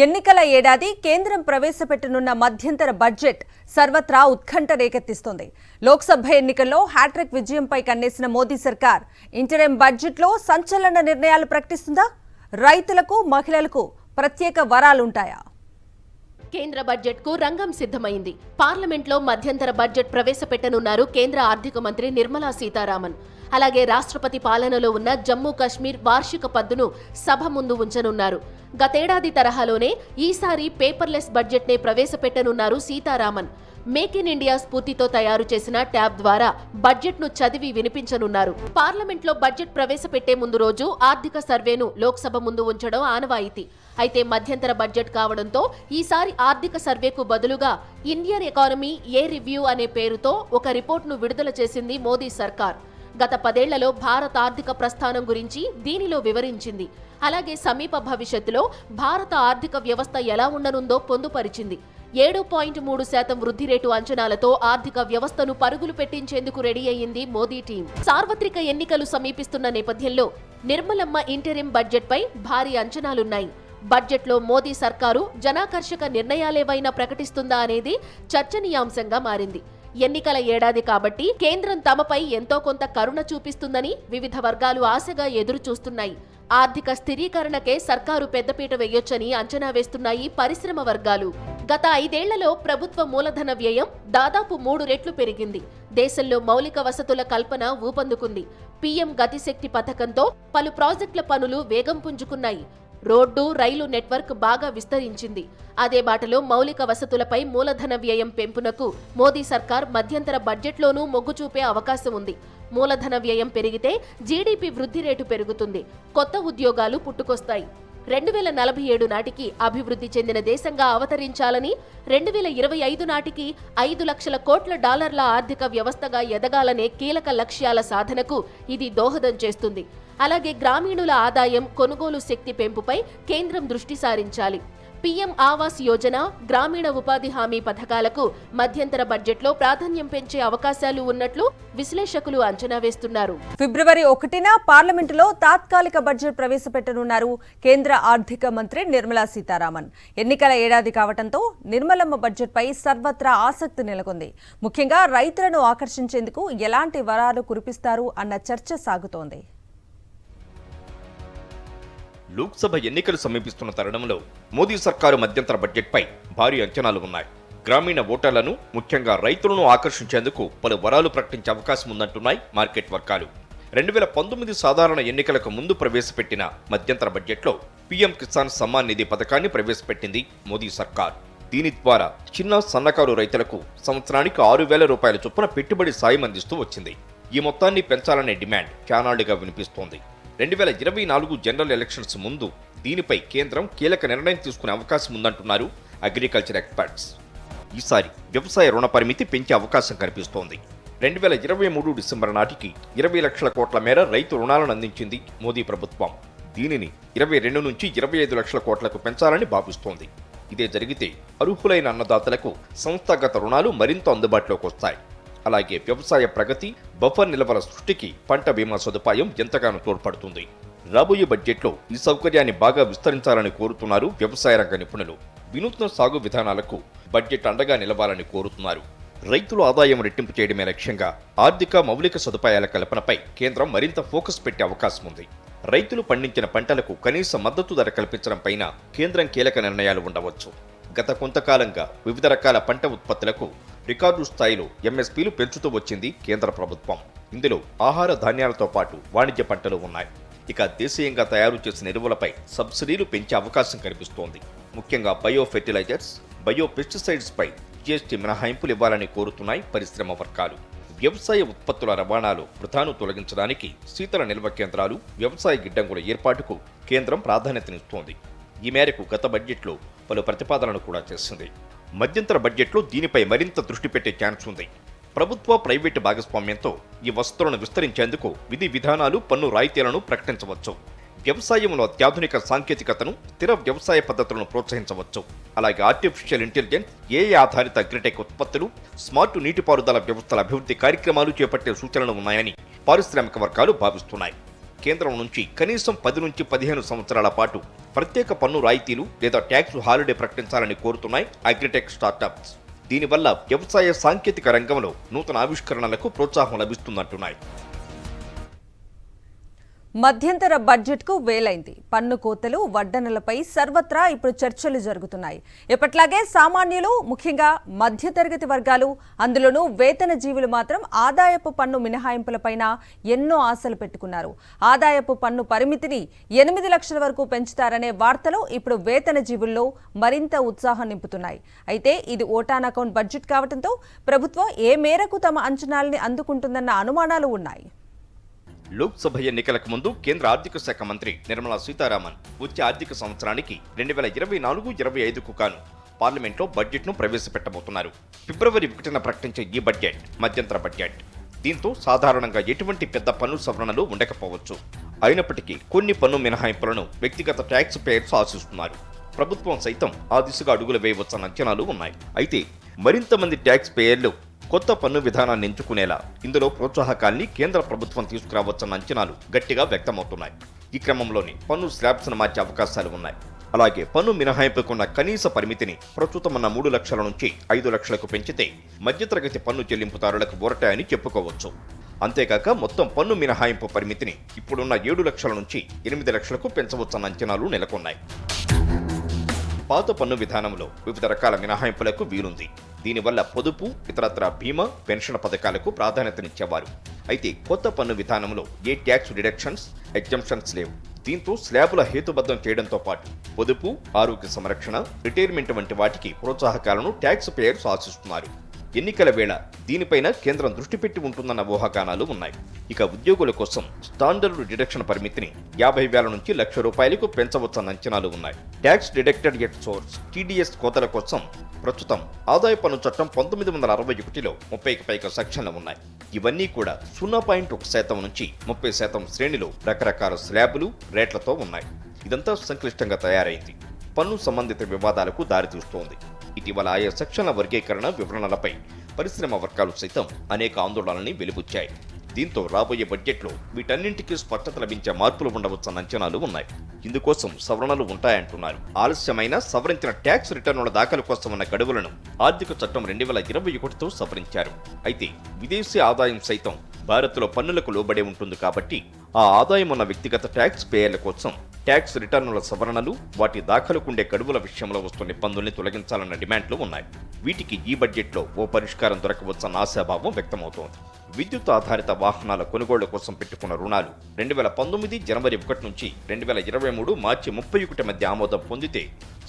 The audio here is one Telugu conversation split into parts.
ఎన్నికల ఏడాది కేంద్రం ప్రవేశపెట్టనున్న మధ్యంతర బడ్జెట్ సర్వత్రా ఉత్కంఠ రేకెత్తిస్తోంది. లోక్సభ ఎన్నికల్లో హ్యాట్రిక్ విజయంపై కన్నేసిన మోదీ సర్కార్ ఇంటరిం బడ్జెట్లో సంచలన నిర్ణయాలు ప్రకటిస్తుందా? రైతులకు, మహిళలకు ప్రత్యేక వరాలుంటాయా? కేంద్ర బడ్జెట్ కు రంగం సిద్ధమైంది. పార్లమెంట్లో మధ్యంతర బడ్జెట్ ప్రవేశపెట్టనున్నారు కేంద్ర ఆర్థిక మంత్రి నిర్మలా సీతారామన్. అలాగే రాష్ట్రపతి పాలనలో ఉన్న జమ్మూ కాశ్మీర్ వార్షిక పద్దును సభ ముందు ఉంచనున్నారు. గతేడాది తరహాలోనే ఈసారి పేపర్లెస్ బడ్జెట్ నే ప్రవేశపెట్టనున్నారు సీతారామన్. మేక్ ఇన్ ఇండియా స్ఫూర్తితో తయారు చేసిన ట్యాబ్ ద్వారా బడ్జెట్ ను చదివి వినిపించనున్నారు. పార్లమెంట్లో బడ్జెట్ ప్రవేశపెట్టే ముందు రోజు ఆర్థిక సర్వేను లోక్సభ ముందు ఉంచడం ఆనవాయితీ. అయితే మధ్యంతర బడ్జెట్ కావడంతో ఈసారి ఆర్థిక సర్వేకు బదులుగా ఇండియన్ ఎకానమీ ఏ రివ్యూ అనే పేరుతో ఒక రిపోర్ట్ను విడుదల చేసింది మోదీ సర్కార్. గత 10 ఏళ్లలో భారత ఆర్థిక ప్రస్థానం గురించి దీనిలో వివరించింది. అలాగే సమీప భవిష్యత్తులో భారత ఆర్థిక వ్యవస్థ ఎలా ఉండనుందో పొందుపరిచింది. 7.3% వృద్ధి రేటు అంచనాలతో ఆర్థిక వ్యవస్థను పరుగులు పెట్టించేందుకు రెడీ అయ్యింది మోదీ టీం. సార్వత్రిక ఎన్నికలు సమీపిస్తున్న నేపథ్యంలో నిర్మలమ్మ ఇంటరిం బడ్జెట్ పై భారీ అంచనాలున్నాయి. బడ్జెట్లో మోదీ సర్కారు జనాకర్షక నిర్ణయాలేవైనా ప్రకటిస్తుందా అనేది చర్చనీయాంశంగా మారింది. ఎన్నికల ఏడాది కాబట్టి కేంద్రం తమపై ఎంతో కొంత కరుణ చూపిస్తుందని వివిధ వర్గాలు ఆశగా ఎదురు చూస్తున్నాయి. ఆర్థిక స్థిరీకరణకే సర్కారు పెద్దపీట వేయొచ్చని అంచనా వేస్తున్నాయి పరిశ్రమ వర్గాలు. గత 5 ఏళ్లలో ప్రభుత్వ మూలధన వ్యయం దాదాపు 3 రెట్లు పెరిగింది. దేశంలో మౌలిక వసతుల కల్పన ఊపందుకుంది. పీఎం గతిశక్తి పథకంతో పలు ప్రాజెక్టుల పనులు వేగం పుంజుకున్నాయి. రోడ్డు, రైలు నెట్వర్క్ బాగా విస్తరించింది. అదే బాటలో మౌలిక వసతులపై మూలధన వ్యయం పెంపునకు మోదీ సర్కార్ మధ్యంతర బడ్జెట్లోనూ మొగ్గు చూపే అవకాశం ఉంది. మూలధన వ్యయం పెరిగితే జీడీపీ వృద్ధి రేటు పెరుగుతుంది. కొత్త ఉద్యోగాలు పుట్టుకొస్తాయి. 2047 నాటికి అభివృద్ధి చెందిన దేశంగా అవతరించాలని, 2025 నాటికి 5 లక్షల కోట్ల డాలర్ల ఆర్థిక వ్యవస్థగా ఎదగాలనే కీలక లక్ష్యాల సాధనకు ఇది దోహదం చేస్తుంది. అలాగే గ్రామీణుల ఆదాయం, కొనుగోలు శక్తి పెంపుపై కేంద్రం దృష్టి సారించాలి. పీఎం ఆవాస్ యోజన, గ్రామీణ ఉపాధి హామీ పథకాలకు మధ్యంతర బడ్జెట్లో ప్రాధాన్యం పెంచే అవకాశాలు ఉన్నట్లు విశ్లేషకులు అంచనా వేస్తున్నారు. ఫిబ్రవరి 1న పార్లమెంటులో తాత్కాలిక బడ్జెట్ ప్రవేశపెట్టనున్నారు కేంద్ర ఆర్థిక మంత్రి నిర్మలా సీతారామన్. ఎన్నికల ఏడాది కావడంతో నిర్మలమ్మ బడ్జెట్పై సర్వత్రా ఆసక్తి నెలకొంది. ముఖ్యంగా రైతులను ఆకర్షించేందుకు ఎలాంటి వరాలు కురిపిస్తారు అన్న చర్చ సాగుతోంది. లోక్సభ ఎన్నికలు సమీపిస్తున్న తరుణంలో మోదీ సర్కారు మధ్యంతర బడ్జెట్పై భారీ అంచనాలు ఉన్నాయి. గ్రామీణ ఓటర్లను, ముఖ్యంగా రైతులను ఆకర్షించేందుకు పలు వరాలు ప్రకటించే అవకాశం ఉందంటున్నాయి మార్కెట్ వర్గాలు. 2019 సాధారణ ఎన్నికలకు ముందు ప్రవేశపెట్టిన మధ్యంతర బడ్జెట్లో పీఎం కిసాన్ సమ్మాన్ నిధి పథకాన్ని ప్రవేశపెట్టింది మోదీ సర్కార్. దీని ద్వారా చిన్న, సన్నకారు రైతులకు సంవత్సరానికి 6,000 రూపాయల చొప్పున పెట్టుబడి సాయం అందిస్తూ వచ్చింది. ఈ మొత్తాన్ని పెంచాలనే డిమాండ్ చానాళ్లుగా వినిపిస్తోంది. 2024 జనరల్ ఎలక్షన్స్ ముందు దీనిపై కేంద్రం కీలక నిర్ణయం తీసుకునే అవకాశం ఉందంటున్నారు అగ్రికల్చర్ ఎక్స్పర్ట్స్. ఈసారి వ్యవసాయ రుణ పరిమితి పెంచే అవకాశం కనిపిస్తోంది. 2023 డిసెంబర్ నాటికి 20 లక్షల కోట్ల మేర రైతు రుణాలను అందించింది మోదీ ప్రభుత్వం. దీనిని 22 నుంచి 25 లక్షల కోట్లకు పెంచాలని భావిస్తోంది. ఇదే జరిగితే అర్హులైన అన్నదాతలకు సంస్థాగత రుణాలు మరింత అందుబాటులోకి వస్తాయి. అలాగే వ్యవసాయ ప్రగతి, బఫర్ నిల్వల సృష్టికి పంట బీమా సదుపాయం ఎంతగానో తోడ్పడుతుంది. రాబోయే బడ్జెట్లో ఈ సౌకర్యాన్ని బాగా విస్తరించాలని కోరుతున్నారు వ్యవసాయ రంగ నిపుణులు. వినూత్న సాగు విధానాలకు బడ్జెట్ అండగా నిలవాలని కోరుతున్నారు. రైతుల ఆదాయం రెట్టింపు చేయడమే లక్ష్యంగా ఆర్థిక మౌలిక సదుపాయాల కల్పనపై కేంద్రం మరింత ఫోకస్ పెట్టే అవకాశం ఉంది. రైతులు పండించిన పంటలకు కనీస మద్దతు ధర కల్పించడం పైన కేంద్రం కీలక నిర్ణయాలు ఉండవచ్చు. గత కొంతకాలంగా వివిధ రకాల పంట ఉత్పత్తులకు రికార్డు స్థాయిలో ఎంఎస్పీలు పెంచుతూ వచ్చింది కేంద్ర ప్రభుత్వం. ఇందులో ఆహార ధాన్యాలతో పాటు వాణిజ్య పంటలు ఉన్నాయి. ఇక దేశీయంగా తయారు చేసిన ఎరువులపై సబ్సిడీలు పెంచే అవకాశం కనిపిస్తోంది. ముఖ్యంగా బయో ఫెర్టిలైజర్స్, బయో పెస్టిసైడ్స్ పై జీఎస్టీ మినహాయింపులు ఇవ్వాలని కోరుతున్నాయి పరిశ్రమ వర్గాలు. వ్యవసాయ ఉత్పత్తుల రవాణాలో వృధాను తొలగించడానికి శీతల నిల్వ కేంద్రాలు, వ్యవసాయ గిడ్డంగుల ఏర్పాటుకు కేంద్రం ప్రాధాన్యతనిస్తోంది. ఈ మేరకు గత బడ్జెట్లో పలు ప్రతిపాదనలు కూడా చేసింది. మధ్యంతర బడ్జెట్లో దీనిపై మరింత దృష్టి పెట్టే ఛాన్స్ ఉంది. ప్రభుత్వ, ప్రైవేటు భాగస్వామ్యంతో ఈ వసతులను విస్తరించేందుకు విధి విధానాలు, పన్ను రాయితీలను ప్రకటించవచ్చు. వ్యవసాయంలో అత్యాధునిక సాంకేతికతను, స్థిర వ్యవసాయ పద్ధతులను ప్రోత్సహించవచ్చు. అలాగే ఆర్టిఫిషియల్ ఇంటెలిజెన్స్, ఏఐ ఆధారిత అగ్రిటెక్ ఉత్పత్తులు, స్మార్ట్ నీటిపారుదల వ్యవస్థల అభివృద్ధి కార్యక్రమాలు చేపట్టే సూచనలు ఉన్నాయని పారిశ్రామిక వర్గాలు భావిస్తున్నాయి. కేంద్రం నుంచి కనీసం 10 నుంచి 15 సంవత్సరాల పాటు ప్రత్యేక పన్ను రాయితీలు లేదా ట్యాక్స్ హాలిడే ప్రకటించాలని కోరుతున్నాయి అగ్రిటెక్ స్టార్టప్స్. దీనివల్ల వ్యవసాయ సాంకేతిక రంగంలో నూతన ఆవిష్కరణలకు ప్రోత్సాహం లభిస్తుందంటున్నాయి. మధ్యంతర బడ్జెట్కు వేలైంది. పన్ను కోతలు, వడ్డనలపై సర్వత్రా ఇప్పుడు చర్చలు జరుగుతున్నాయి. ఎప్పట్లాగే సామాన్యులు, ముఖ్యంగా మధ్యతరగతి వర్గాలు, అందులోనూ వేతన జీవులు మాత్రం ఆదాయపు పన్ను మినహాయింపులపైన ఎన్నో ఆశలు పెట్టుకున్నారు. ఆదాయపు పన్ను పరిమితిని 8 లక్షల వరకు పెంచుతారనే వార్తలు ఇప్పుడు వేతన జీవుల్లో మరింత ఉత్సాహం నింపుతున్నాయి. అయితే ఇది ఓటాన్ అకౌంట్ బడ్జెట్ కావడంతో ప్రభుత్వం ఏ మేరకు తమ అంచనాల్ని అందుకుంటుందన్న అనుమానాలు ఉన్నాయి. లోక్సభ ఎన్నికలకు ముందు కేంద్ర ఆర్థిక శాఖ మంత్రి నిర్మలా సీతారామన్ వచ్చే ఆర్థిక సంవత్సరానికి 2024-25కు గాను పార్లమెంట్లో బడ్జెట్ను ప్రవేశపెట్టబోతున్నారు. ఫిబ్రవరి 1న ప్రకటించే ఈ బడ్జెట్ మధ్యంతర బడ్జెట్. దీంతో సాధారణంగా ఎటువంటి పెద్ద పన్ను సవరణలు ఉండకపోవచ్చు. అయినప్పటికీ కొన్ని పన్ను మినహాయింపులను వ్యక్తిగత ట్యాక్స్ పేయర్స్ ఆశిస్తున్నారు. ప్రభుత్వం సైతం ఆ దిశగా అడుగులు వేయవచ్చన్న అంచనాలు ఉన్నాయి. అయితే మరింత మంది ట్యాక్స్ పేయర్లు కొత్త పన్ను విధానాన్ని ఎంచుకునేలా ఇందులో ప్రోత్సాహకాల్ని కేంద్ర ప్రభుత్వం తీసుకురావచ్చన్న అంచనాలు గట్టిగా వ్యక్తమవుతున్నాయి. ఈ క్రమంలోనే పన్ను స్లాబ్స్ను మార్చే అవకాశాలు ఉన్నాయి. అలాగే పన్ను మినహాయింపుకున్న కనీస పరిమితిని ప్రస్తుతం ఉన్న 3 లక్షల నుంచి 5 లక్షలకు పెంచితే మధ్యతరగతి పన్ను చెల్లింపుదారులకు ఊరటాయని చెప్పుకోవచ్చు. అంతేకాక మొత్తం పన్ను మినహాయింపు పరిమితిని ఇప్పుడున్న 7 లక్షల నుంచి 8 లక్షలకు పెంచవచ్చన్న అంచనాలు నెలకొన్నాయి. పాత పన్ను విధానంలో వివిధ రకాల మినహాయింపులకు వీలుంది. దీనివల్ల పొదుపు, ఇతరత్ర బీమా, పెన్షన్ పథకాలకు ప్రాధాన్యతనిచ్చేవారు. అయితే కొత్త పన్ను విధానంలో ఏ ట్యాక్స్ డిడక్షన్స్, ఎగ్జంప్షన్స్ లేవు. దీంతో స్లాబుల హేతుబద్ధం చేయడంతో పాటు పొదుపు, ఆరోగ్య సంరక్షణ, రిటైర్మెంట్ వంటి వాటికి ప్రోత్సాహకాలను ట్యాక్స్ పేయర్స్ ఆశిస్తున్నారు. ఎన్నికల వేళ దీనిపైన కేంద్రం దృష్టి పెట్టి ఉంటుందన్న ఊహాగానాలు ఉన్నాయి. ఇక ఉద్యోగుల కోసం స్టాండర్డ్ డిడక్షన్ పరిమితిని 50,000 నుంచి ₹1,00,000 పెంచవచ్చన్న అంచనాలు ఉన్నాయి. Tax deducted at source (TDS) కోతల కోసం ప్రస్తుతం ఆదాయ పన్ను చట్టం 1961లో 30కి పైగా సెక్షన్లు ఉన్నాయి. ఇవన్నీ కూడా 0.1% నుంచి 30% శ్రేణిలో రకరకాల స్లాబులు, రేట్లతో ఉన్నాయి. ఇదంతా సంక్లిష్టంగా తయారైంది. పన్ను సంబంధిత వివాదాలకు దారితీస్తోంది. ఇటీవల ఆయా సెక్షన్ల వర్గీకరణ వివరణలపై పరిశ్రమ వర్గాలు సైతం అనేక ఆందోళనల్ని వెలిబుచ్చాయి. దీంతో రాబోయే బడ్జెట్లో వీటన్నింటికీ స్పష్టత లభించే మార్పులు ఉండవచ్చన్న అంచనాలు ఉన్నాయి. ఇందుకోసం సవరణలు ఉంటాయంటున్నారు. ఆలస్యమైన సవరించిన ట్యాక్స్ రిటర్నుల దాఖలు కోసం ఉన్న గడువులను ఆర్థిక చట్టం 2021తో సవరించారు. అయితే విదేశీ ఆదాయం సైతం భారత్లో పన్నులకు లోబడే ఉంటుంది కాబట్టి ఆ ఆదాయం ఉన్న వ్యక్తిగత ట్యాక్స్ పేయర్ల కోసం ట్యాక్స్ రిటర్నుల సవరణలు, వాటి దాఖలుకుండే గడువుల విషయంలో వస్తున్న ఇబ్బందుల్ని తొలగించాలన్న డిమాండ్లు ఉన్నాయి. వీటికి ఈ బడ్జెట్లో ఓ పరిష్కారం దొరకవచ్చన్న ఆశాభావం వ్యక్తమవుతోంది. విద్యుత్ ఆధారిత వాహనాల కొనుగోళ్ల కోసం పెట్టుకున్న రుణాలు 2019 జనవరి 1 నుంచి 2023 మార్చి 31 మధ్య ఆమోదం పొందితే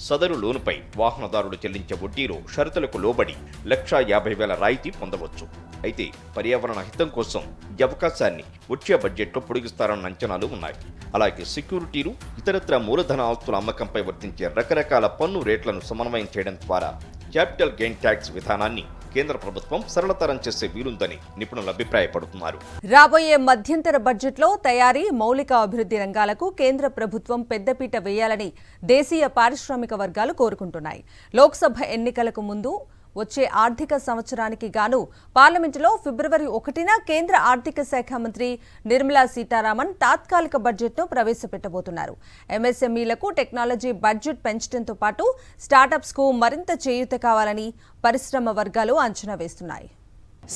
సదరు లోనుపై వాహనదారులు చెల్లించే వడ్డీలో షరతులకు లోబడి 1,50,000 రాయితీ పొందవచ్చు. అయితే పర్యావరణ హితం కోసం ఈ అవకాశాన్ని వచ్చే బడ్జెట్లో పొడిగిస్తారన్న అంచనాలు ఉన్నాయి. అలాగే సెక్యూరిటీలు, ఇతరత్ర మూలధన ఆస్తుల అమ్మకంపై వర్తించే రకరకాల పన్ను రేట్లను సమన్వయం చేయడం ద్వారా క్యాపిటల్ గెయిన్ ట్యాక్స్ విధానాన్ని కేంద్ర ప్రభుత్వం సరళతరం చేసే వీలుందని నిపుణులు అభిప్రాయపడుతున్నారు. రాబోయే మధ్యంతర బడ్జెట్లో తయారీ, మౌలిక అభివృద్ధి రంగాలకు కేంద్ర ప్రభుత్వం పెద్దపీట వేయాలని దేశీయ పారిశ్రామిక వర్గాలు కోరుకుంటున్నాయి. లోక్సభ ఎన్నికలకు ముందు వచ్చే ఆర్థిక సంవత్సరానికి గాను పార్లమెంటులో ఫిబ్రవరి 1న కేంద్ర ఆర్థిక శాఖ మంత్రి నిర్మలా సీతారామన్ తాత్కాలిక బడ్జెట్ను ప్రవేశపెట్టబోతున్నారు. ఎంఎస్ఎంఈలకు టెక్నాలజీ బడ్జెట్ పెంచడంతో పాటు స్టార్టప్స్కు మరింత చేయూత కావాలని పరిశ్రమ వర్గాలు అంచనా వేస్తున్నాయి.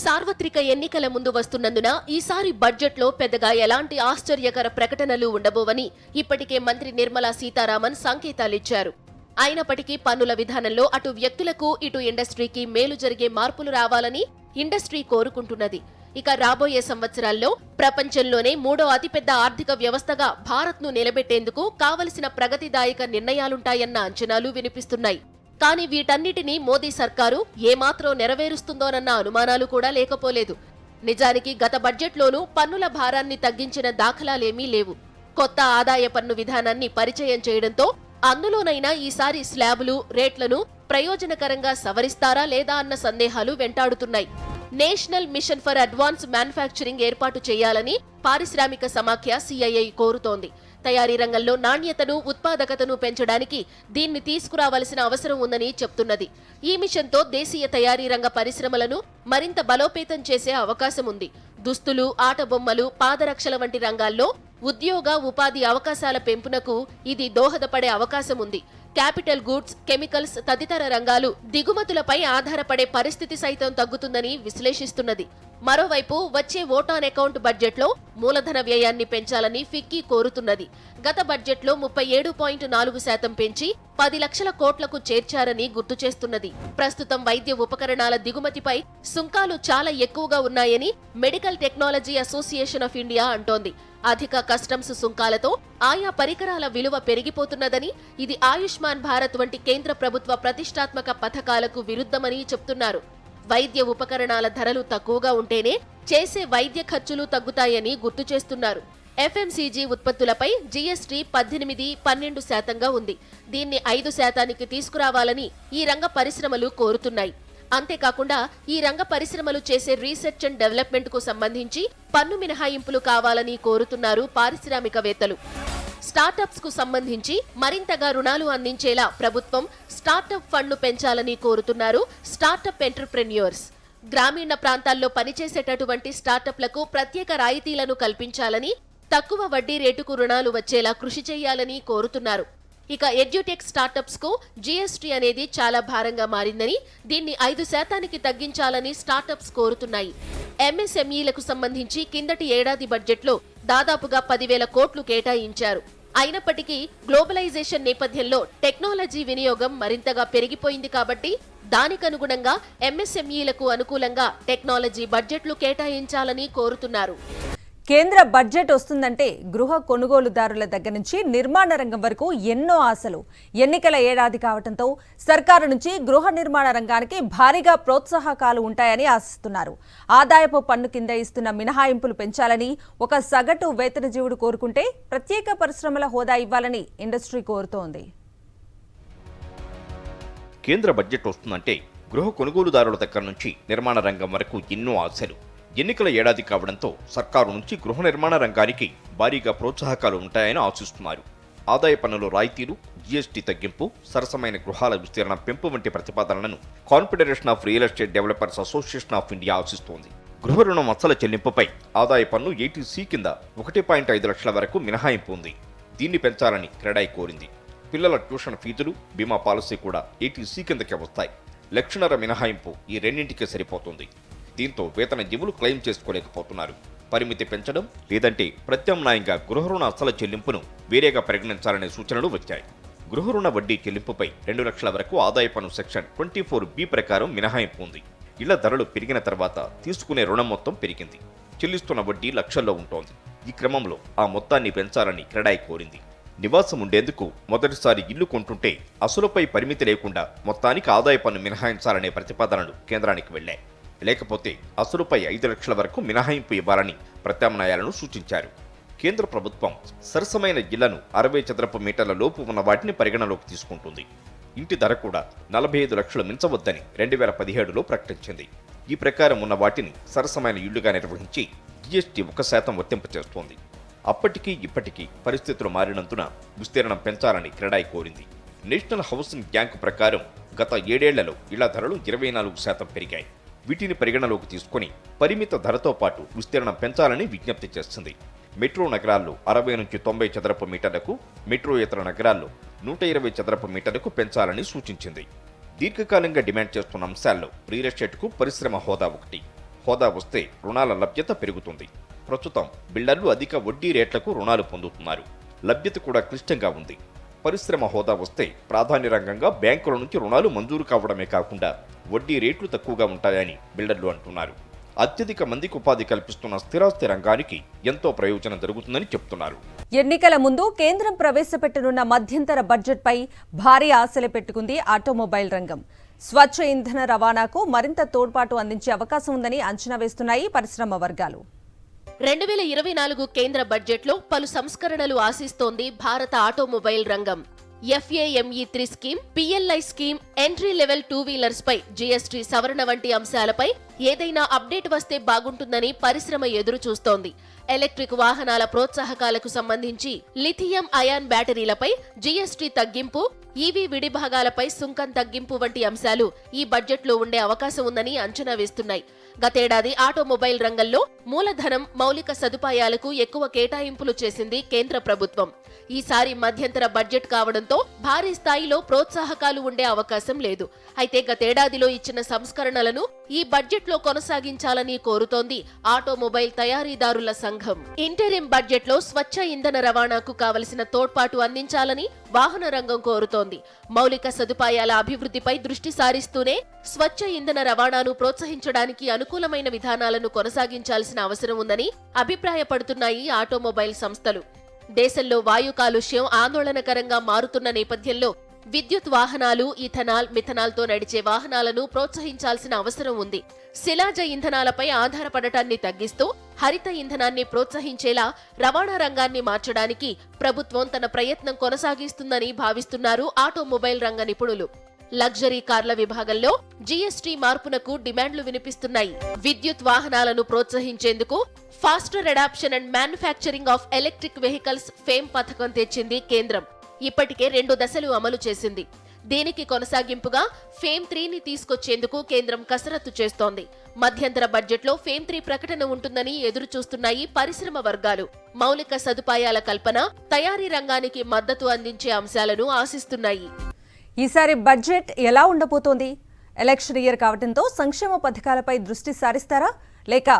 సార్వత్రిక ఎన్నికల ముందు వస్తున్నందున ఈసారి బడ్జెట్లో పెద్దగా ఎలాంటి ఆశ్చర్యకర ప్రకటనలు ఉండబోవని ఇప్పటికే మంత్రి నిర్మలా సీతారామన్ సంకేతాలిచ్చారు. అయినప్పటికీ పన్నుల విధానంలో అటు వ్యక్తులకు, ఇటు ఇండస్ట్రీకి మేలు జరిగే మార్పులు రావాలని ఇండస్ట్రీ కోరుకుంటున్నది. ఇక రాబోయే సంవత్సరాల్లో ప్రపంచంలోనే 3వ అతిపెద్ద ఆర్థిక వ్యవస్థగా భారత్ను నిలబెట్టేందుకు కావలసిన ప్రగతిదాయక నిర్ణయాలుంటాయన్న అంచనాలు వినిపిస్తున్నాయి. కానీ వీటన్నిటినీ మోదీ సర్కారు ఏమాత్రం నెరవేరుస్తుందోనన్న అనుమానాలు కూడా లేకపోలేదు. నిజానికి గత బడ్జెట్లోనూ పన్నుల భారాన్ని తగ్గించిన దాఖలాలేమీ లేవు. కొత్త ఆదాయ పన్ను విధానాన్ని పరిచయం చేయడంతో అందులోనైనా ఈసారి స్లాబులు, రేట్లను ప్రయోజనకరంగా సవరిస్తారా లేదా అన్న సందేహాలు వెంటాడుతున్నాయి. National mission for advance manufacturing ఏర్పాటు చేయాలని పారిశ్రామిక సమాఖ్య CII కోరుతోంది. తయారీ రంగంలో నాణ్యతను, ఉత్పాదకతను పెంచడానికి దీన్ని తీసుకురావాల్సిన అవసరం ఉందని చెప్తున్నది. ఈ మిషన్తో దేశీయ తయారీ రంగ పరిశ్రమలను మరింత బలోపేతం చేసే అవకాశం ఉంది. దుస్తులు, ఆట బొమ్మలు, పాదరక్షల వంటి రంగాల్లో ఉద్యోగ ఉపాధి అవకాశాల పెంపునకు ఇది దోహదపడే అవకాశం ఉంది. క్యాపిటల్ గూడ్స్, కెమికల్స్ తదితర రంగాలు దిగుమతులపై ఆధారపడే పరిస్థితి సైతం తగ్గుతుందని విశ్లేషిస్తున్నది. మరోవైపు వచ్చే ఓట్ ఆన్ అకౌంట్ బడ్జెట్లో మూలధన వ్యయాన్ని పెంచాలని ఫిక్కీ కోరుతున్నది. గత బడ్జెట్లో 37.4% పెంచి 10 లక్షల కోట్లకు చేర్చారని గుర్తు చేస్తున్నది. ప్రస్తుతం వైద్య ఉపకరణాల దిగుమతిపై సుంకాలు చాలా ఎక్కువగా ఉన్నాయని medical technology association of India అంటోంది. అధిక కస్టమ్స్ సుంకాలతో ఆయా పరికరాల విలువ పెరిగిపోతున్నదని, ఇది ఆయుష్మాన్ భారత్ వంటి కేంద్ర ప్రభుత్వ ప్రతిష్టాత్మక పథకాలకు విరుద్ధమని చెప్తున్నారు. వైద్య ఉపకరణాల ధరలు తక్కువగా ఉంటేనే చేసే వైద్య ఖర్చులు తగ్గుతాయని గుర్తు చేస్తున్నారు. ఎఫ్ఎంసీజీ ఉత్పత్తులపై జీఎస్టీ 18-12% ఉంది. దీన్ని 5% తీసుకురావాలని ఈ రంగ పరిశ్రమలు కోరుతున్నాయి. అంతేకాకుండా ఈ రంగ పరిశ్రమలు చేసే రీసెర్చ్ అండ్ డెవలప్మెంట్ కు సంబంధించి పన్ను మినహాయింపులు కావాలని కోరుతున్నారు పారిశ్రామికవేత్తలు. స్టార్టప్స్ కు సంబంధించి మరింతగా రుణాలు అందించేలా ప్రభుత్వం స్టార్టప్ ఫండ్ను పెంచాలని కోరుతున్నారు స్టార్టప్ ఎంటర్‌ప్రెన్యూర్స్. గ్రామీణ ప్రాంతాల్లో పనిచేసేటటువంటి స్టార్టప్లకు ప్రత్యేక రాయితీలను కల్పించాలని, తక్కువ వడ్డీ రేటుకు రుణాలు వచ్చేలా కృషి చేయాలని కోరుతున్నారు. ఇక ఎడ్యుటెక్ స్టార్టప్స్ కు జీఎస్టీ అనేది చాలా భారంగా మారిందని, దీన్ని 5% తగ్గించాలని స్టార్టప్స్ కోరుతున్నాయి. ఎంఎస్ఎంఈలకు సంబంధించి కిందటి ఏడాది బడ్జెట్లో దాదాపుగా 10,000 కోట్లు కేటాయించారు. అయినప్పటికీ గ్లోబలైజేషన్ నేపథ్యంలో టెక్నాలజీ వినియోగం మరింతగా పెరిగిపోయింది కాబట్టి దానికనుగుణంగా ఎంఎస్ఎంఈలకు అనుకూలంగా టెక్నాలజీ బడ్జెట్లు కేటాయించాలని కోరుతున్నారు. కేంద్ర బడ్జెట్ వస్తుందంటే గృహ కొనుగోలుదారుల దగ్గర నుంచి నిర్మాణ రంగం వరకు ఎన్నో ఆశలు. ఎన్నికల ఏడాది కావడంతో సర్కారు నుంచి గృహ నిర్మాణ రంగానికి భారీగా ప్రోత్సాహకాలు ఉంటాయని ఆశిస్తున్నారు. ఆదాయపు పన్ను కింద ఇస్తున్న మినహాయింపులు పెంచాలని ఒక సగటు వేతనజీవుడు కోరుకుంటే ప్రత్యేక పరిశ్రమల హోదా ఇవ్వాలని ఇండస్ట్రీ కోరుతోంది. కేంద్ర బడ్జెట్ వస్తుందంటే గృహ కొనుగోలుదారుల దగ్గర నుంచి నిర్మాణ రంగం వరకు ఎన్నో ఆశలు. ఎన్నికల ఏడాది కావడంతో సర్కారు నుంచి గృహ నిర్మాణ రంగానికి భారీగా ప్రోత్సాహకాలు ఉంటాయని ఆశిస్తున్నారు. ఆదాయ పన్నుల రాయితీలు, జీఎస్టీ తగ్గింపు, సరసమైన గృహాల విస్తీర్ణ పెంపు వంటి ప్రతిపాదనలను confederation of real estate developers association of India ఆశిస్తోంది. గృహ రుణం అసలు చెల్లింపుపై ఆదాయ పన్ను ఏటీసీ కింద 1.5 లక్షల వరకు మినహాయింపు ఉంది. దీన్ని పెంచాలని క్రెడాయ్ కోరింది. పిల్లల ట్యూషన్ ఫీజులు, బీమా పాలసీ కూడా ఏటీసీ కిందకే వస్తాయి. లక్షన్నర మినహాయింపు ఈ రెండింటికే సరిపోతుంది. దీంతో వేతన జీవులు క్లెయిమ్ చేసుకోలేకపోతున్నారు. పరిమితి పెంచడం లేదంటే ప్రత్యామ్నాయంగా గృహ రుణ అసలు చెల్లింపును వేరేగా పరిగణించాలనే సూచనలు వచ్చాయి. గృహ రుణ వడ్డీ చెల్లింపుపై 2 లక్షల వరకు ఆదాయ పన్ను సెక్షన్ 24B ప్రకారం మినహాయింపు ఉంది. ఇళ్ల ధరలు పెరిగిన తర్వాత తీసుకునే రుణం మొత్తం పెరిగింది. చెల్లిస్తున్న వడ్డీ లక్షల్లో ఉంటోంది. ఈ క్రమంలో ఆ మొత్తాన్ని పెంచాలని క్రెడాయ్ కోరింది. నివాసం ఉండేందుకు మొదటిసారి ఇల్లు కొంటుంటే అసలుపై పరిమితి లేకుండా మొత్తానికి ఆదాయ పన్ను మినహాయించాలనే ప్రతిపాదనలు కేంద్రానికి వెళ్లాయి. లేకపోతే అసలుపై 5 లక్షల వరకు మినహాయింపు ఇవ్వాలని ప్రత్యామ్నాయాలను సూచించారు. కేంద్ర ప్రభుత్వం సరసమైన ఇళ్లను 60 చదరపు మీటర్ల లోపు ఉన్న వాటిని పరిగణలోకి తీసుకుంటుంది. ఇంటి ధర కూడా 45 లక్షలు మించవద్దని 2017లో ప్రకటించింది. ఈ ప్రకారం ఉన్న వాటిని సరసమైన ఇళ్లుగా నిర్వహించి జీఎస్టీ 1% వర్తింపచేస్తోంది. అప్పటికీ ఇప్పటికీ పరిస్థితులు మారినందున విస్తీర్ణం పెంచాలని క్రెడాయ్ కోరింది. నేషనల్ హౌసింగ్ బ్యాంకు ప్రకారం గత 7 ఏళ్లలో ఇళ్ల ధరలు 24% పెరిగాయి. వీటిని పరిగణలోకి తీసుకుని పరిమిత ధరతో పాటు విస్తీర్ణం పెంచాలని విజ్ఞప్తి చేస్తుంది. మెట్రో నగరాల్లో 60 నుంచి 90 చదరపు మీటర్లకు, మెట్రో ఇతర నగరాల్లో 120 చదరపు మీటర్లకు పెంచాలని సూచించింది. దీర్ఘకాలంగా డిమాండ్ చేస్తున్న అంశాల్లో రియల్ ఎస్టేట్కు పరిశ్రమ హోదా ఒకటి. హోదా వస్తే రుణాల లభ్యత పెరుగుతుంది. ప్రస్తుతం బిల్డర్లు అధిక వడ్డీ రేట్లకు రుణాలు పొందుతున్నారు. లభ్యత కూడా క్లిష్టంగా ఉంది. పరిశ్రమ హోదా వస్తే ప్రాధాన్య రంగంగా బ్యాంకుల నుంచి రుణాలు మంజూరు కావడమే కాకుండా వడ్డీ రేట్లు తక్కువగా ఉంటాయని బిల్డర్లు అంటున్నారు. అత్యధిక మందికి ఉపాధి కల్పిస్తున్న స్థిరాస్తి రంగానికి ఎంతో ప్రయోజనం జరుగుతుందని చెప్తున్నారు. ఎన్నికల ముందు కేంద్రం ప్రవేశపెట్టనున్న మధ్యంతర బడ్జెట్పై భారీ ఆశలు పెట్టుకుంది ఆటోమొబైల్ రంగం. స్వచ్ఛ ఇంధన రవాణాకు మరింత తోడ్పాటు అందించే అవకాశం ఉందని అంచనా వేస్తున్నాయి పరిశ్రమ వర్గాలు. 2024 కేంద్ర బడ్జెట్లో పలు సంస్కరణలు ఆశిస్తోంది భారత ఆటోమొబైల్ రంగం. FAME3 scheme, PLI scheme, entry level 2 wheelers పై జీఎస్టీ సవరణ వంటి అంశాలపై ఏదైనా అప్డేట్ వస్తే బాగుంటుందని పరిశ్రమ ఎదురు చూస్తోంది. ఎలక్ట్రిక్ వాహనాల ప్రోత్సాహకాలకు సంబంధించి లిథియం అయాన్ బ్యాటరీలపై జీఎస్టీ తగ్గింపు, ఈవీ విడిభాగాలపై సుంకం తగ్గింపు వంటి అంశాలు ఈ బడ్జెట్లో ఉండే అవకాశం ఉందని అంచనా వేస్తున్నాయి. గతేడాది ఆటోమొబైల్ రంగంలో మూలధనం, మౌలిక సదుపాయాలకు ఎక్కువ కేటాయింపులు చేసింది కేంద్ర ప్రభుత్వం. ఈసారి మధ్యంతర బడ్జెట్ కావడంతో భారీ స్థాయిలో ప్రోత్సాహకాలు ఉండే అవకాశం లేదు. అయితే గతేడాదిలో ఇచ్చిన సంస్కరణలను ఈ బడ్జెట్లో కొనసాగించాలని కోరుతోంది ఆటోమొబైల్ తయారీదారుల సంఘం. ఇంటరిం బడ్జెట్లో స్వచ్ఛ ఇంధన రవాణాకు కావలసిన తోడ్పాటు అందించాలని వాహన రంగం కోరుతోంది. మౌలిక సదుపాయాల అభివృద్ధిపై దృష్టి సారిస్తూనే స్వచ్ఛ ఇంధన రవాణాను ప్రోత్సహించడానికి అనుకూలమైన విధానాలను కొనసాగించాల్సిన అవసరం ఉందని అభిప్రాయపడుతున్నాయి ఆటోమొబైల్ సంస్థలు. దేశంలో వాయు కాలుష్యం ఆందోళనకరంగా మారుతున్న నేపథ్యంలో విద్యుత్ వాహనాలు, ఇథనాల్, మిథనాల్తో నడిచే వాహనాలను ప్రోత్సహించాల్సిన అవసరం ఉంది. శిలాజ ఇంధనాలపై ఆధారపడటాన్ని తగ్గిస్తూ హరిత ఇంధనాన్ని ప్రోత్సహించేలా రవాణా రంగాన్ని మార్చడానికి ప్రభుత్వం తన ప్రయత్నం కొనసాగిస్తుందని భావిస్తున్నారు ఆటోమొబైల్ రంగ నిపుణులు. లగ్జరీ కార్ల విభాగంలో జీఎస్టీ మార్పునకు డిమాండ్లు వినిపిస్తున్నాయి. విద్యుత్ వాహనాలను ప్రోత్సహించేందుకు faster adoption and manufacturing of electric vehicles FAME పథకం తెచ్చింది కేంద్రం. ఇప్పటికే 2 దశలు అమలు చేసింది. దీనికి కొనసాగింపుగా ఫేమ్ 3ని తీసుకొచ్చేందుకు కేంద్రం కసరత్తు చేస్తోంది. మధ్యంతర బడ్జెట్లో ఫేమ్ 3 ప్రకటన ఉంటుందని ఎదురు చూస్తున్నాయి పరిశ్రమ వర్గాలు. మౌలిక సదుపాయాల కల్పన, తయారీ రంగానికి మద్దతు అందించే అంశాలను ఆశిస్తున్నాయి. ఈసారి బడ్జెట్ ఎలా ఉండబోతోంది? ఎలక్షన్ ఇయర్ కావడంతో సంక్షేమ పథకాలపై దృష్టి సారిస్తారా, లేక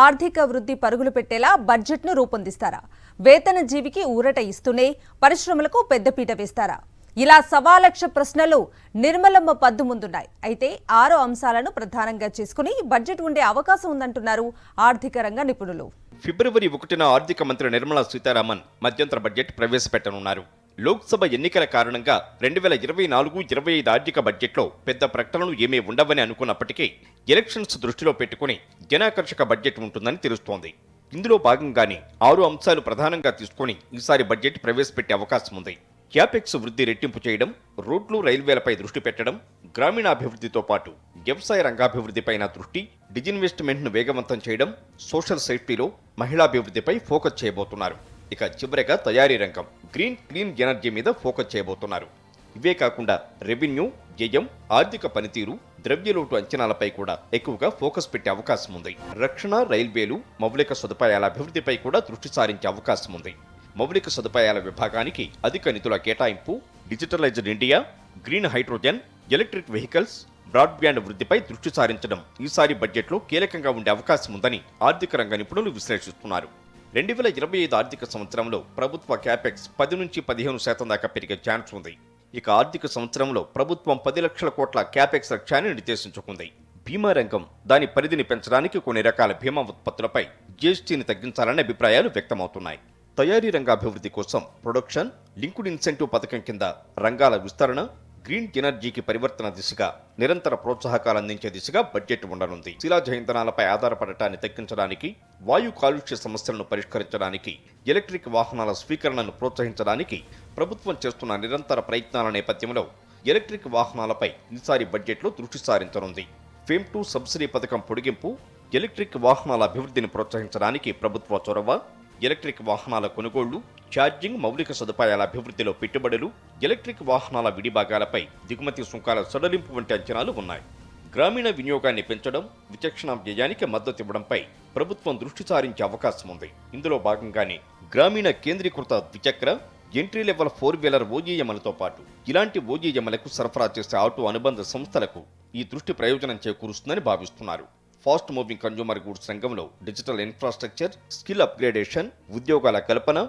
ఆర్థిక వృద్ధి పరుగులు పెట్టేలా బడ్జెట్ను రూపొందిస్తారా? వేతన జీవికి ఊరట ఇస్తూనే పరిశ్రమలకు పెద్దపీట వేస్తారా? ఇలా సవాలక్ష ప్రశ్నలు నిర్మలమ్మ పద్దు ముందున్నాయి. అయితే 6 అంశాలను ప్రధానంగా చేసుకుని బడ్జెట్ ఉండే అవకాశం ఉందంటున్నారు ఆర్థిక రంగ నిపుణులు. ఫిబ్రవరి 1న ఆర్థిక మంత్రి నిర్మలా సీతారామన్ మధ్యంతర బడ్జెట్ ప్రవేశపెట్టనున్నారు. లోక్సభ ఎన్నికల కారణంగా 2024-25 ఆర్థిక బడ్జెట్లో పెద్ద ప్రకటనలు ఏమీ ఉండవని అనుకున్నప్పటికీ ఎలక్షన్స్ దృష్టిలో పెట్టుకుని జనాకర్షక బడ్జెట్ ఉంటుందని తెలుస్తోంది. ఇందులో భాగంగానే 6 అంశాలు ప్రధానంగా తీసుకుని ఈసారి బడ్జెట్ ప్రవేశపెట్టే అవకాశం ఉంది. క్యాపెక్స్ వృద్ధి రెట్టింపు చేయడం, రోడ్లు, రైల్వేలపై దృష్టి పెట్టడం, గ్రామీణాభివృద్ధితో పాటు వ్యవసాయ రంగాభివృద్ధిపైన దృష్టి, డిజిన్వెస్ట్మెంట్ను వేగవంతం చేయడం, సోషల్ సేఫ్టీలో మహిళాభివృద్ధిపై ఫోకస్ చేయబోతున్నారు. ఇక చివరిగా తయారీ రంగం, క్లీన్ ఎనర్జీ మీద ఫోకస్ చేయబోతున్నారు. ఇవే కాకుండా రెవెన్యూ, వ్యయం, ఆర్థిక పనితీరు, ద్రవ్యలోటు అంచనాలపై కూడా ఎక్కువగా ఫోకస్ పెట్టే అవకాశం ఉంది. రక్షణ, రైల్వేలు, మౌలిక సదుపాయాల అభివృద్ధిపై కూడా దృష్టి సారించే అవకాశం ఉంది. మౌలిక సదుపాయాల విభాగానికి అధిక నిధుల కేటాయింపు, digitalised India, green hydrogen, electric vehicles, broadband వృద్ధిపై దృష్టి సారించడం ఈసారి బడ్జెట్లో కీలకంగా ఉండే అవకాశం ఉందని ఆర్థిక రంగ నిపుణులు విశ్లేషిస్తున్నారు. 2025 ఆర్థిక సంవత్సరంలో ప్రభుత్వ క్యాపెక్స్ 10-15% దాకా పెరిగే ఛాన్స్ ఉంది. ఇక ఆర్థిక సంవత్సరంలో ప్రభుత్వం 10 లక్షల కోట్ల క్యాపెక్స్ లక్ష్యాన్ని నిర్దేశించుకుంది. బీమా రంగం దాని పరిధిని పెంచడానికి కొన్ని రకాల బీమా ఉత్పత్తులపై జీఎస్టీని తగ్గించాలనే అభిప్రాయాలు వ్యక్తమవుతున్నాయి. తయారీ రంగ అభివృద్ధి కోసం ప్రొడక్షన్ లింక్డ్ ఇన్సెంటివ్ పథకం కింద రంగాల విస్తరణ, గ్రీన్ ఎనర్జీకి పరివర్తన దిశగా నిరంతర ప్రోత్సాహకాలు అందించే దిశగా బడ్జెట్ ఉండనుంది. శిలాజ ఇంధనాలపై ఆధారపడటాన్ని తగ్గించడానికి, వాయు కాలుష్య సమస్యలను పరిష్కరించడానికి, ఎలక్ట్రిక్ వాహనాల స్వీకరణను ప్రోత్సహించడానికి ప్రభుత్వం చేస్తున్న నిరంతర ప్రయత్నాల నేపథ్యంలో ఎలక్ట్రిక్ వాహనాలపై ఈసారి బడ్జెట్లో దృష్టి సారించనుంది. ఫేమ్ 2 సబ్సిడీ పథకం పొడిగింపు, ఎలక్ట్రిక్ వాహనాల అభివృద్ధిని ప్రోత్సహించడానికి ప్రభుత్వ చొరవ, ఎలక్ట్రిక్ వాహనాల కొనుగోళ్లు, ఛార్జింగ్, మౌలిక సదుపాయాల అభివృద్ధిలో పెట్టుబడులు, ఎలక్ట్రిక్ వాహనాల విడిభాగాలపై దిగుమతి సుంకాల సడలింపు వంటి అంచనాలు ఉన్నాయి. గ్రామీణ వినియోగాన్ని పెంచడం, విచక్షణ వ్యయానికి మద్దతు ఇవ్వడంపై ప్రభుత్వం దృష్టి సారించే అవకాశం ఉంది. ఇందులో భాగంగానే గ్రామీణ కేంద్రీకృత ద్విచక్ర, ఎంట్రీ లెవెల్ 4-వీలర్ ఓజీఎంలతో పాటు ఇలాంటి ఓజీఎంలకు సరఫరా చేసే ఆటో అనుబంధ సంస్థలకు ఈ దృష్టి ప్రయోజనం చేకూరుస్తుందని భావిస్తున్నారు. ఫాస్ట్ మూవింగ్ కన్జ్యూమర్ గూడ్స్ రంగంలో డిజిటల్ ఇన్ఫ్రాస్ట్రక్చర్, స్కిల్ అప్గ్రేడేషన్, ఉద్యోగాల కల్పన,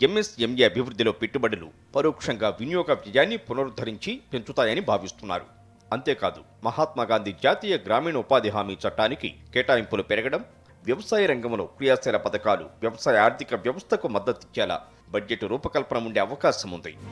ఎంఎస్ఎంఈ అభివృద్ధిలో పెట్టుబడులు పరోక్షంగా వినియోగ వ్యయాన్ని పునరుద్ధరించి పెంచుతాయని భావిస్తున్నారు. అంతేకాదు మహాత్మాగాంధీ జాతీయ గ్రామీణ ఉపాధి హామీ చట్టానికి కేటాయింపులు పెరగడం, వ్యవసాయ రంగంలో క్రియాశీల పథకాలు వ్యవసాయ ఆర్థిక వ్యవస్థకు మద్దతిచ్చేలా బడ్జెట్ రూపకల్పన ఉండే అవకాశం ఉంది.